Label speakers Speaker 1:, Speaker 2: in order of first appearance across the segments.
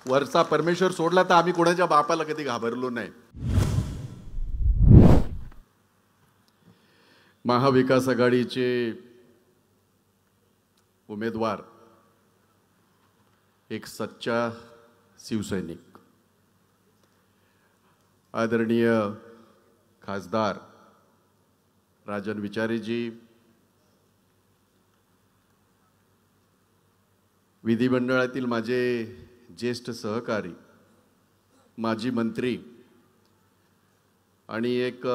Speaker 1: वरचा परमेश्वर सोडला तर आम्ही कोणाच्या बापाला कधी घाबरलो नाही। महाविकास आघाडीचे उमेदवार एक सच्चा शिवसैनिक आदरणीय खासदार राजन विचारे जी, विधिमंडळातील माझे ज्येष्ठ सहकारी, माजी मंत्री आणि एक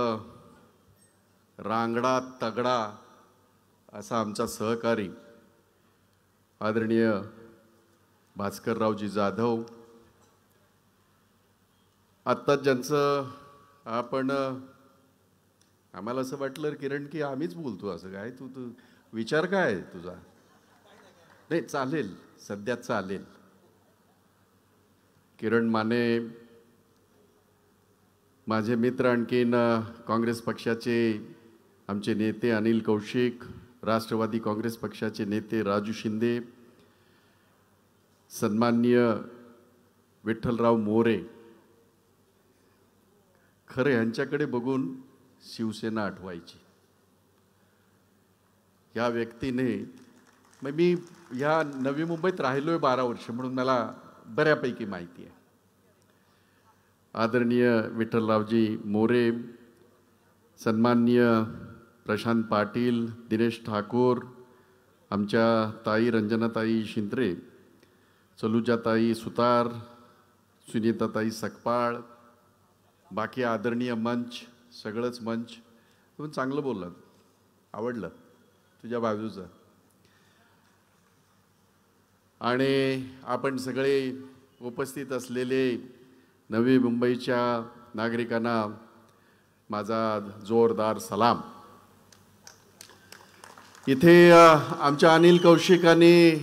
Speaker 1: रांगडा तगडा असा आमचा सहकारी आदरणीय भास्कररावजी जाधव, आत्ता ज्यांचं आपण आम्हाला असं वाटलं किरण की आम्हीच बोलतो असं काय, तू विचार काय तुझा? नाही चालेल, सध्या चालेल। किरण माने माझे मित्र, आणखीन काँग्रेस पक्षाचे आमचे नेते अनिल कौशिक, राष्ट्रवादी काँग्रेस पक्षाचे नेते राजू शिंदे, सन्माननीय विठ्ठलराव मोरे, खरं यांच्याकडे बघून शिवसेना आठवायची। या व्यक्तीने मी या नवी मुंबईत राहिलोय 12 वर्ष म्हणून मला बऱ्यापैकी माहिती आहे। आदरणीय विठ्ठलरावजी मोरे, सन्माननीय प्रशांत पाटील, दिनेश ठाकूर, आमच्या ताई रंजनाताई शिंत्रे, चलुजाताई सुतार, सुनीताताई सकपाळ, बाकी आदरणीय मंच, सगळंच मंच, तुम्ही चांगलं बोललात, आवडलं तुझ्या बाजूचं। आणि आपण सगळे उपस्थित असलेले नवी मुंबईच्या नागरिकांना माझा जोरदार सलाम। इथे आमच्या अनिल कौशिकांनी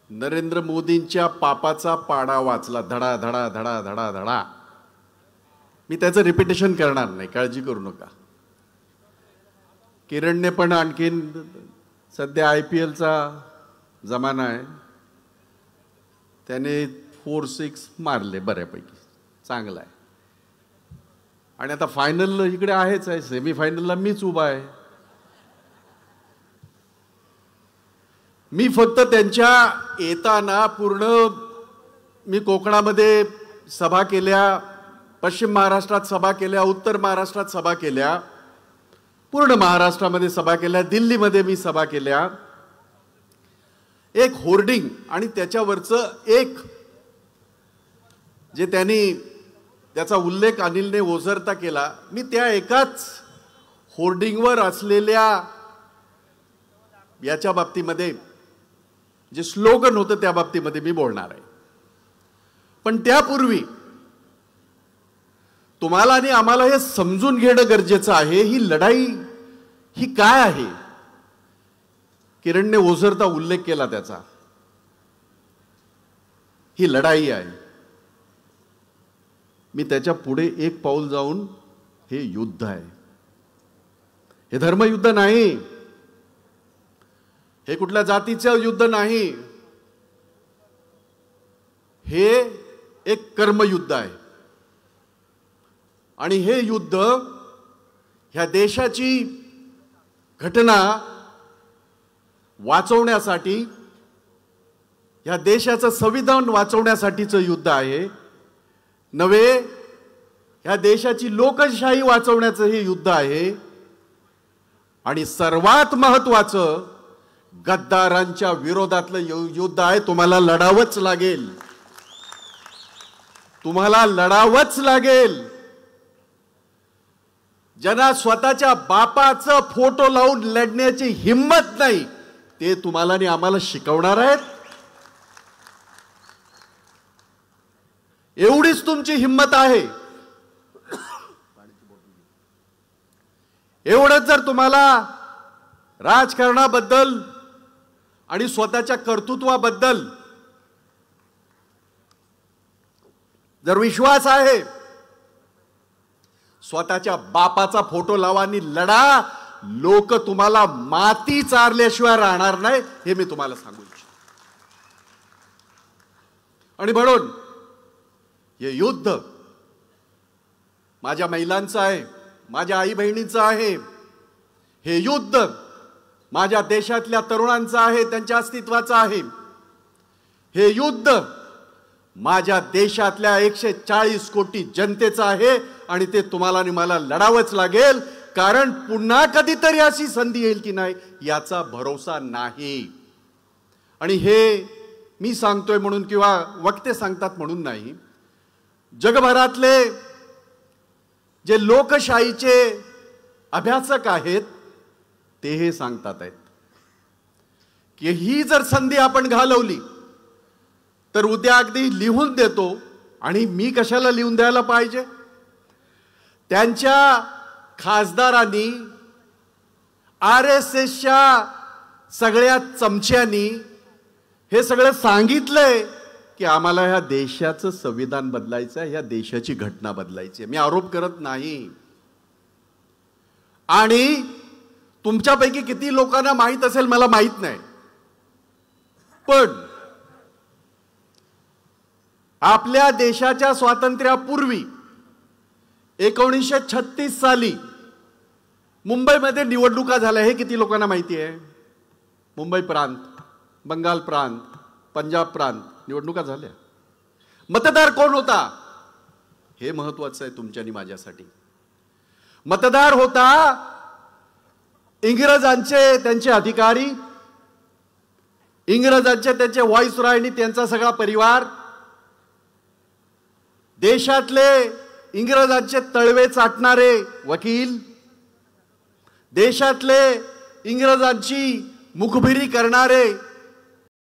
Speaker 1: नरेंद्र मोदींच्या पापाचा पाडा वाचला, धडा धडा धडा धडा धडा। मी त्याचं रिपिटेशन करणार नाही, काळजी करू नका। किरणने पण आणखीन सध्या IPLचा जमाना आहे, त्याने 4-6 मारले बऱ्यापैकी, चांगला आहे। आणि आता फायनल इकडे आहेच आहे, सेमीफायनलला मीच उभा आहे। मी फक्त त्यांच्या येताना पूर्ण मी कोकणामध्ये सभा केल्या, पश्चिम महाराष्ट्रात सभा केल्या, उत्तर महाराष्ट्रात सभा केल्या, पूर्ण महाराष्ट्रामध्ये सभा केल्या, दिल्लीमध्ये मी सभा केल्या। एक होर्डिंग आणि त्याच्यावरचं एक जे त्यांनी त्याचा उल्लेख अनिलने ओझरता केला, मी त्या एकाच होर्डिंगवर असलेल्या याच्या बाबतीमध्ये जे स्लोगन होतं त्या बाबतीमध्ये मी बोलणार आहे। पण त्यापूर्वी तुम्हाला आणि आम्हाला हे समजून घेणं गरजेचं आहे, ही लढाई ही काय आहे। किरणने ओझरता उल्लेख केला त्याचा, ही लढाई आहे। मी त्याच्या पुढे एक पाऊल जाऊन, हे युद्ध आहे, हे धर्मयुद्ध नाही, हे कुठल्या जातीचं युद्ध नाही, हे एक कर्मयुद्ध आहे। आणि हे युद्ध ह्या देशाची घटना वाचवण्यासाठी, ह्या देशाचं संविधान वाचवण्यासाठीचं युद्ध आहे, नव्हे ह्या देशाची लोकशाही वाचवण्याचं हे युद्ध आहे। आणि सर्वात महत्त्वाचं गद्दारांच्या विरोधातलं युद्ध आहे। तुम्हाला लढावंच लागेल, तुम्हाला लढावंच लागेल। ज्यांना स्वतःच्या बापाचं फोटो लावून लढण्याची हिम्मत नाही, ते तुम्हाला आणि आम्हाला शिकवणार आहेत। एवढीच तुमची हिम्मत आहे, एवढंच जर तुम्हाला राजकारणाबद्दल आणि स्वतःच्या कर्तृत्वाबद्दल जर विश्वास आहे, स्वतःच्या बापाचा फोटो लावा आणि लढा। लोक तुम्हाला माती चारल्याशिवाय राहणार नाही, हे मी तुम्हाला सांगू इच्छितो। आणि म्हणून हे युद्ध माझ्या महिलांचं आहे, माझ्या आई बहिणींचं आहे. हे युद्ध माझ्या देशातल्या तरुणांचं आहे, त्यांच्या अस्तित्वाचं आहे. हे युद्ध माझ्या देशातल्या 140 कोटी जनतेचं आहे आणि ते तुम्हाला आणि मला लढावंच लागेल, कारण पुन्हा कधीतरी अशी संधी येईल की नाही याचा भरोसा नाही. आणि हे मी सांगतोय म्हणून किंवा वक्ते सांगतात म्हणून नाही, जगभरातले जे लोकशाहीचे अभ्यासक आहेत ते हे सांगतात आहेत की ही जर संधी आपण घालवली तर उद्या अगदी लिहून देतो. आणि मी कशाला लिहून द्यायला पाहिजे? त्यांच्या खासदारांनी RSSच्या सगळ्या चमच्यांनी हे सगळं सांगितलंय की आम्हाला ह्या देशाचं संविधान बदलायचं आहे, ह्या देशाची घटना बदलायची आहे. मी आरोप करत नाही. आणि तुमच्यापैकी किती लोकांना माहित असेल मला माहित नाही, पण आपल्या देशाच्या स्वातंत्र्यापूर्वी 1936 साली मुंबईमध्ये निवडणुका झाल्या. हे किती लोकांना माहिती आहे? मुंबई प्रांत, बंगाल प्रांत, पंजाब प्रांत निवडणुका झाल्या. मतदार कोण होता हे महत्त्वाचं आहे तुमच्या आणि माझ्यासाठी. मतदार होता इंग्रजांचे त्यांचे अधिकारी, इंग्रजांचे त्यांचे व्हाईसरॉय आणि त्यांचा सगळा परिवार, देशातले इंग्रजांचे तळवे चाटणारे वकील, देशातले इंग्रजांची मुखबिरी करणारे